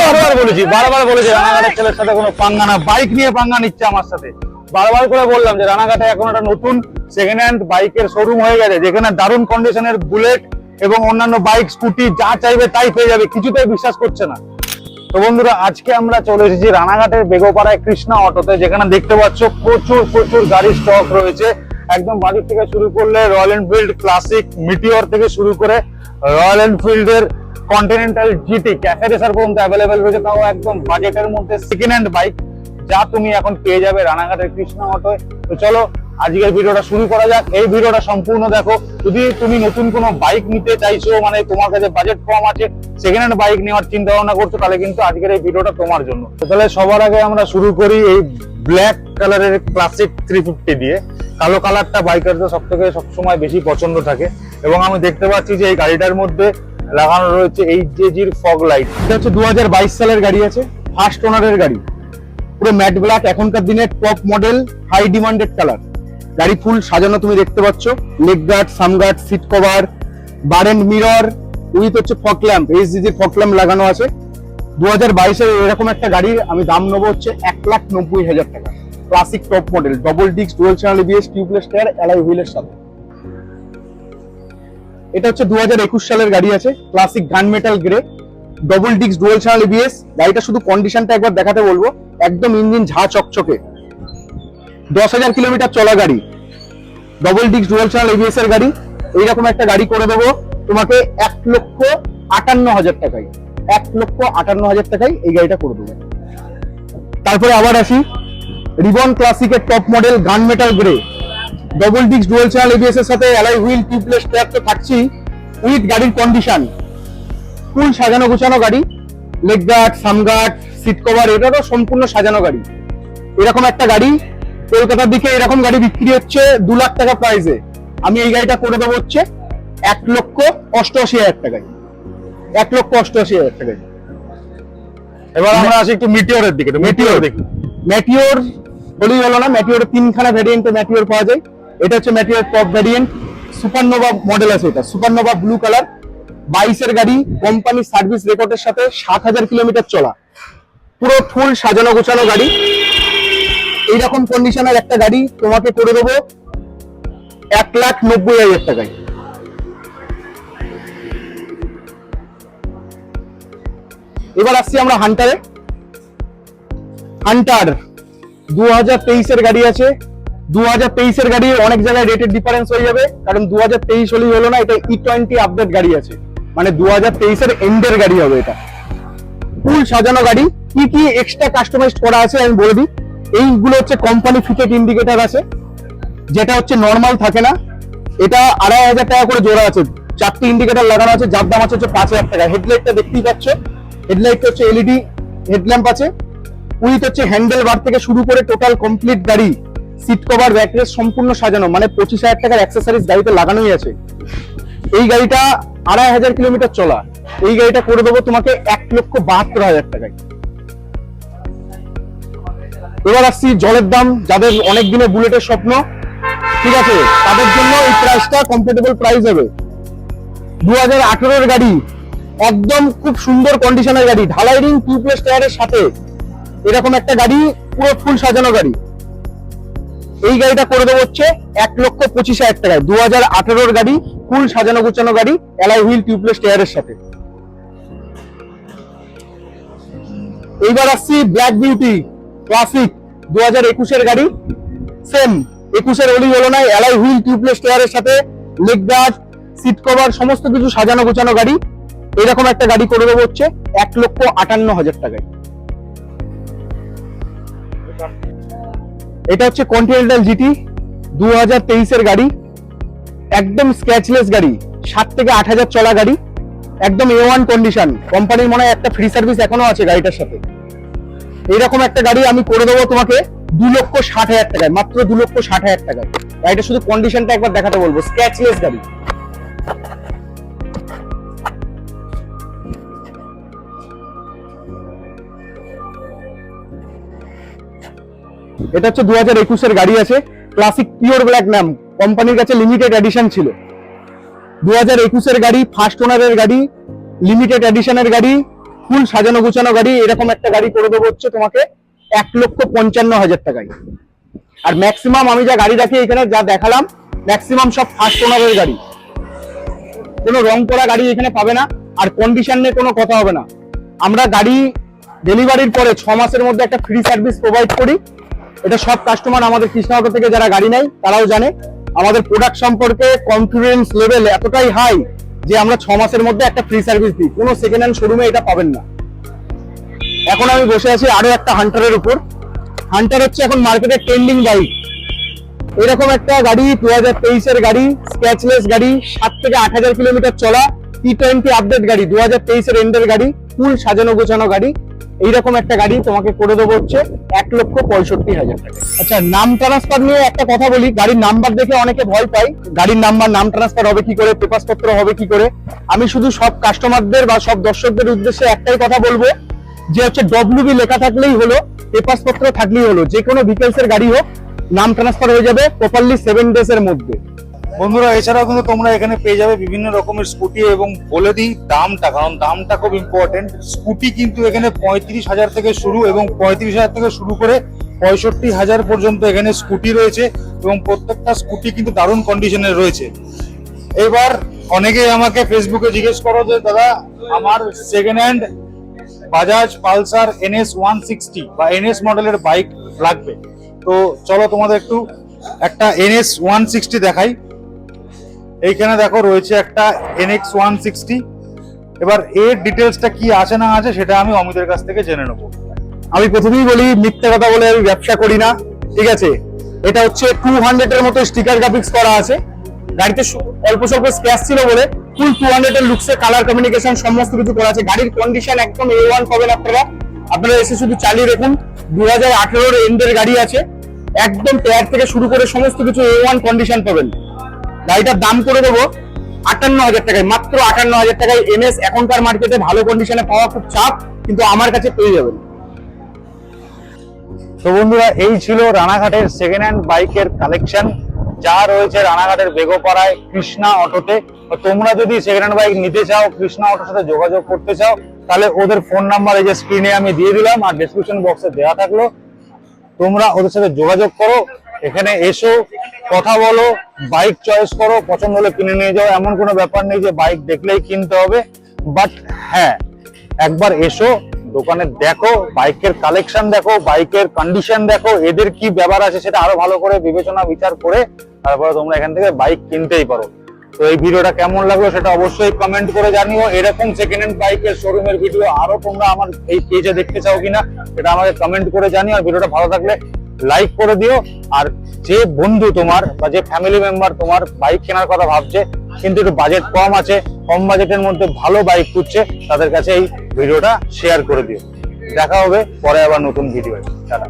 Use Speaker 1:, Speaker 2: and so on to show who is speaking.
Speaker 1: বারবার বলেছি রানাঘাটের ছেলের সাথে কোনো পাঙ্গা না, বাইক নিয়ে পাঙ্গা নিচ্ছে আমার সাথে। বারবার করে বললাম যে রানাঘাটে এখন একটা নতুন সেকেন্ড হ্যান্ড বাইকের শোরুম হয়ে গেছে, যেখানে দারুণ কন্ডিশনের বুলেট এবং অন্যান্য বাইক স্কুটি যা চাইবে তাই পেয়ে যাবে, কিছুতেই বিশ্বাস করছে না। তো বন্ধুরা, আজকে আমরা চলে এসেছি রানাঘাটের বেগোপাড়ায় কৃষ্ণা অটোতে, যেখানে দেখতে পাচ্ছ প্রচুর গাড়ির স্টক রয়েছে। একদম বাজেট থেকে শুরু করলে রয়্যাল এনফিল্ড ক্লাসিক, মিটিওর থেকে শুরু করে রয়্যাল এনফিল্ডের কন্টিনেন্টাল জিটি, ক্যাফে রেসার পর্যন্ত অ্যাভেলেবেল রয়েছে, তাও একদম বাজেটের মধ্যে সেকেন্ড হ্যান্ড বাইক যা তুমি এখন পেয়ে যাবে রানাঘাটের কৃষ্ণা অটোয়। তো চলো আজকের ভিডিওটা শুরু করা যাক। এই ভিডিওটা সম্পূর্ণ দেখো। যদি তুমি নতুন কোনো বাইক নিতে চাইছো, মানে তোমার কাছে বাজেট কম আছে, সেকেন্ড হ্যান্ড বাইক নেওয়ার চিন্তা ভাবনা করছো, তাহলে কিন্তু আজকের এই ভিডিওটা তোমার জন্য। তাহলে সবার আগে আমরা শুরু করি এই ব্ল্যাক কালারের ক্লাসিক 350 দিয়ে। কালো কালারটা বাইকারদের সবসময় বেশি পছন্দ থাকে, এবং আমি দেখতে পাচ্ছি যে এই গাড়িটার মধ্যে লাগানো রয়েছে এইচজেজির ফগ লাইট। এটা হচ্ছে 2022 সালের গাড়ি আছে, ফার্স্ট ওনারের গাড়ি, পুরো ম্যাট ব্ল্যাক, এখনকার দিনের top model, high demanded colour. গাড়ি ফুল সাজানো তুমি দেখতে পাচ্ছ, leg guard, sump guard, seat cover, bar end mirror with হচ্ছে ফগ ল্যাম্প, এইচডিজির ফগ ল্যাম্প লাগানো আছে। 2022 এর এরকম একটা গাড়ির আমি দাম নেবো হচ্ছে 1,90,000 টাকা। Classic top model, double disc, dual channel ABS, tubeless tyre, alloy হুইলের সাথে। এটা হচ্ছে 2021 সালের গাড়ি আছে, ক্লাসিক গান metal grey, double disc, dual channel ABS. গাড়িটা শুধু কন্ডিশনটা একবার দেখাতে বলবো, একদম ইঞ্জিন ঝা চকচকে। 10,000 কিলোমিটার চলা গাড়ি, double disc, dual channel ABS এর গাড়ি। এইরকম একটা গাড়ি করে দেবো তোমাকে 1,58,000 টাকায়। 1,58,000 টাকায় এই গাড়িটা করে দেবো। তারপরে আবার আসি, রিবন ক্লাসিকের top model gun metal grey, double disc, dual channel ABS এর সাথে অ্যালয় হুইল, টিউবলেস টায়ার তো থাকছি, উইথ গাড়ির কন্ডিশন ফুল সাজানো গোছানো গাড়ি, leg guard, sump guard, seat cover, এটারও সম্পূর্ণ সাজানো গাড়ি। এরকম একটা গাড়ি কলকাতার দিকে এরকম গাড়ি বিক্রি হচ্ছে 2 লাখ টাকা প্রাইসে, আমি এই গাড়িটা করে দেবো হচ্ছে 1,88,000 টাকায়। 1,88,000 টাকায়। এবার আমরা আসি একটু মিটিওরের দিকে। মিটিওর দেখি, ম্যাটিওর বলেই হলো না, ম্যাটিওরের 3খানা ভ্যারিয়েন্টে ম্যাটিওর পাওয়া যায়। এটা হচ্ছে Meteor top variant, supernova model আছে, এটা সুপারনোভা ব্লু কালার, 22 এর গাড়ি, কোম্পানির সার্ভিস রেকর্ডের সাথে, 7,000 কিলোমিটার চলা, পুরো ফুল সাজানো গোছানো গাড়ি। এইরকম কন্ডিশনের একটা গাড়ি তোমাকে করে দেবো 1,90,000 টাকায়। এবার আসছি আমরা হান্টারে। হান্টার 2023 এর গাড়ি আছে। 2023 এর গাড়ি অনেক জায়গায় রেটের ডিফারেন্স হয়ে যাবে, কারণ 2023 হলেই হলো না, এটা E20 আপডেট গাড়ি আছে, মানে 2023 এর এন্ডের গাড়ি হবে। এটা ফুল সাজানো গাড়ি। কি কি এক্সট্রা কাস্টমাইজড করা আছে আমি বলে দিই। এইগুলো হচ্ছে কোম্পানি ফিটেড ইন্ডিকেটর আছে, যেটা হচ্ছে নর্মাল থাকে না, এটা 2,500 টাকা করে জোড়া আছে। 4টি ইন্ডিকেটর লাগানো আছে, যার দাম আছে 5,000 টাকা। হেডলাইটটা দেখতেই পাচ্ছ, হেডলাইটটা হচ্ছে এলইডি হেডল্যাম্প আছে, উইথ হচ্ছে হ্যান্ডেল বার থেকে শুরু করে টোটাল কমপ্লিট গাড়ি, সিট কভার, ব্যাকরেস সম্পূর্ণ সাজানো, মানে 25,000 টাকার অ্যাক্সেসরিজ গাড়িতে লাগানোই আছে। এই গাড়িটা 2,500 কিলোমিটার চলা, এই গাড়িটা করে দেবো তোমাকে 1,72,000 টাকায়। এবার আসছি জলের দাম, যাদের অনেক দিনের বুলেটের স্বপ্ন, ঠিক আছে, তাদের জন্য এই প্রাইসটা কম্পেটেবল প্রাইস হবে। 2018 এর গাড়ি, একদম খুব সুন্দর কন্ডিশনের গাড়ি, ঢালাই রিং, টিউবলেস টায়ারের সাথে এরকম একটা গাড়ি, পুরো ফুল সাজানো গাড়ি। এই গাড়িটা করে দেবো হচ্ছে 1,25,000 টাকায়। 2018 এর গাড়ি, ফুল সাজানো গোছানো গাড়ি, অ্যালয় হুইল, টিউবলেস টায়ারের সাথে। এইবার আসছি ব্ল্যাক বিউটি ক্লাসিক 2021 এর গাড়ি, সেম 21 এর ওলি হলো না, অ্যালয় হুইল, টিউবলেস টায়ারের সাথে, লেগ গার্ড, সিট কভার, সমস্ত কিছু সাজানো গোছানো গাড়ি। এরকম একটা গাড়ি করে দেবো হচ্ছে 1,58,000 টাকায়। এটা হচ্ছে কন্টিনেন্টাল জিটি 2023 এর গাড়ি, একদম স্ক্র্যাচলেস গাড়ি, 7 থেকে 8,000 চলা গাড়ি, একদম A1 কন্ডিশন। কোম্পানির মনে হয় একটা ফ্রি সার্ভিস এখনো আছে গাড়িটার সাথে। এইরকম একটা গাড়ি আমি করে দেবো তোমাকে 2,60,000 টাকায়, মাত্র 2,60,000 টাকায়। গাড়িটা শুধু কন্ডিশনটা একবার দেখাতে বলবো, স্ক্র্যাচলেস গাড়ি। এটা হচ্ছে 2021 এর গাড়ি আছে, ক্লাসিক পিওর ব্ল্যাক নাম, কোম্পানির কাছে লিমিটেড এডিশন ছিল। 2021 এর গাড়ি, ফার্স্ট ওনারের গাড়ি, লিমিটেড এডিশনের গাড়ি,
Speaker 2: ফুল সাজানো গুছানো গাড়ি, এরকম একটা গাড়ি করে দেবো হচ্ছে তোমাকে 1,55,000 টাকায়। আর ম্যাক্সিমাম আমি যা গাড়ি রাখি এখানে যা দেখালাম ম্যাক্সিমাম সব ফার্স্ট ওনারের গাড়ি, কোনো রং করা গাড়ি এখানে পাবে না। আর কন্ডিশন নিয়ে কোনো কথা হবে না, আমরা গাড়ি ডেলিভারির পরে 6 মাসের মধ্যে একটা ফ্রি সার্ভিস প্রোভাইড করি। এটা সব কাস্টমার আমাদের কৃষ্ণনগর থেকে যারা গাড়ি নেয় তারাও জানে। আমাদের প্রোডাক্ট সম্পর্কে কনফিডেন্স লেভেল এতটাই হাই যে আমরা 6 মাসের মধ্যে একটা ফ্রি সার্ভিস দিই, কোনো সেকেন্ড হ্যান্ড শোরুমে এটা পাবেন না। এখন আমি বসে আছি আরো একটা হান্টারের উপর। হান্টার হচ্ছে এখন মার্কেটে ট্রেন্ডিং বাইক। এরকম একটা গাড়ি 2023 এর গাড়ি, স্ক্র্যাচলেস গাড়ি, 7 থেকে 8,000 কিলোমিটার চলা, T20 আপডেট গাড়ি, 2023 এর এন্ডের গাড়ি, ফুল সাজানো গোছানো গাড়ি। এইরকম একটা গাড়ি তোমাকে করে দেবো হচ্ছে 1,65,000 টাকা। আচ্ছা, নাম ট্রান্সফার নিয়ে একটা কথা বলি। গাড়ির নাম্বার দেখে অনেকে ভয় পায়, গাড়ির নাম্বার নাম ট্রান্সফার হবে কি করে, পেপারস পত্র হবে কি করে। আমি শুধু সব কাস্টমারদের বা সব দর্শকদের উদ্দেশ্যে একটাই কথা বলবো যে হচ্ছে WB লেখা থাকলেই হলো, পেপারস পত্র থাকলেই হলো। যে কোনো ভিকেলস এর গাড়ি হোক, নাম ট্রান্সফার হয়ে যাবে প্রপারলি 7 ডেজ এর মধ্যে।
Speaker 1: বন্ধুরা, এছাড়াও কিন্তু তোমরা এখানে পেয়ে যাবে বিভিন্ন রকমের স্কুটি, এবং বলে দিই দামটা, কারণ দামটা খুব ইম্পর্টেন্ট। স্কুটি কিন্তু এখানে 35,000 থেকে শুরু, এবং 35,000 থেকে শুরু করে 65,000 পর্যন্ত এখানে স্কুটি রয়েছে, এবং প্রত্যেকটা স্কুটি কিন্তু দারুণ কন্ডিশনের রয়েছে। এবার অনেকেই আমাকে ফেসবুকে জিজ্ঞেস করো যে দাদা আমার second hand Bajaj Pulsar NS 160 বা NS মডেলের বাইক লাগবে, তো চলো তোমাদের একটু একটা NS 160 দেখাই। এইখানে দেখো রয়েছে একটা NX 160। এবার এর ডিটেলসটা কি আছে না আছে সেটা আমি অমিতের কাছ থেকে জেনে নেবো।
Speaker 2: আমি প্রথমেই বলি, মিথ্যে কথা বলে আমি ব্যবসা করি না, ঠিক আছে। এটা হচ্ছে 200 এর মতো স্টিকার গ্রাফিক্স করা আছে। গাড়িতে অল্প স্বল্প স্ক্র্যাচ ছিল বলে ফুল 200 এর লুকসে কালার কমিউনিকেশন সমস্ত কিছু করা আছে। গাড়ির কন্ডিশন একদম A1 পাবেন আপনারা এসে শুধু চালিয়ে দেখুন। 2018 এর এন্ডের গাড়ি আছে, একদম টায়ার থেকে শুরু করে সমস্ত কিছু A1 কন্ডিশন পাবেন। গাড়িটার দাম করে দেবো 58,000 টাকায়, মাত্র 58,000 টাকায়। NS এখনকার মার্কেটে ভালো কন্ডিশনে পাওয়া খুব চাপ, কিন্তু আমার কাছে পেয়ে যাবেন।
Speaker 1: তো বন্ধুরা, এই ছিল রানাঘাটের সেকেন্ড হ্যান্ড বাইকের কালেকশন যা রয়েছে রানাঘাটের বেগোপাড়ায় কৃষ্ণা অটোতে। তোমরা যদি সেকেন্ড হ্যান্ড বাইক নিতে চাও, কৃষ্ণা অটোর সাথে যোগাযোগ করতে চাও, তাহলে ওদের ফোন নাম্বার এই যে স্ক্রিনে আমি দিয়ে দিলাম আর ডেসক্রিপশন বক্সে দেওয়া থাকলো, তোমরা ওদের সাথে যোগাযোগ করো। এখানে এসো, কথা বলো, বাইক চয়েস করো, পছন্দ হলে কিনে নিয়ে যাও। এমন কোনো ব্যাপার নেই যে বাইক দেখলেই কিনতে হবে, বাট হ্যাঁ, একবার এসো, দোকানে দেখো, বাইকের কালেকশন দেখো, বাইকের কন্ডিশন দেখো, এদের কি ব্যবহার আছে সেটা আরো ভালো করে বিবেচনা বিচার করে তারপরে তোমরা এখান থেকে বাইক কিনতেই পারো। তো এই ভিডিওটা কেমন লাগলো সেটা অবশ্যই কমেন্ট করে জানিও। এরকম সেকেন্ড হ্যান্ড বাইকের শোরুমের ভিডিও আরো তোমরা আমার এই পেজে দেখতে চাও কিনা সেটা আমাকে কমেন্ট করে জানিও। আর ভিডিওটা ভালো থাকলে লাইক করে দিও। আর যে বন্ধু তোমার বা যে ফ্যামিলি মেম্বার তোমার বাইক কেনার কথা ভাবছে কিন্তু একটু বাজেট কম আছে, কম বাজেটের মধ্যে ভালো বাইক খুঁজছে, তাদের কাছে এই ভিডিওটা শেয়ার করে দিও। দেখা হবে পরে আবার নতুন ভিডিও। টাটা।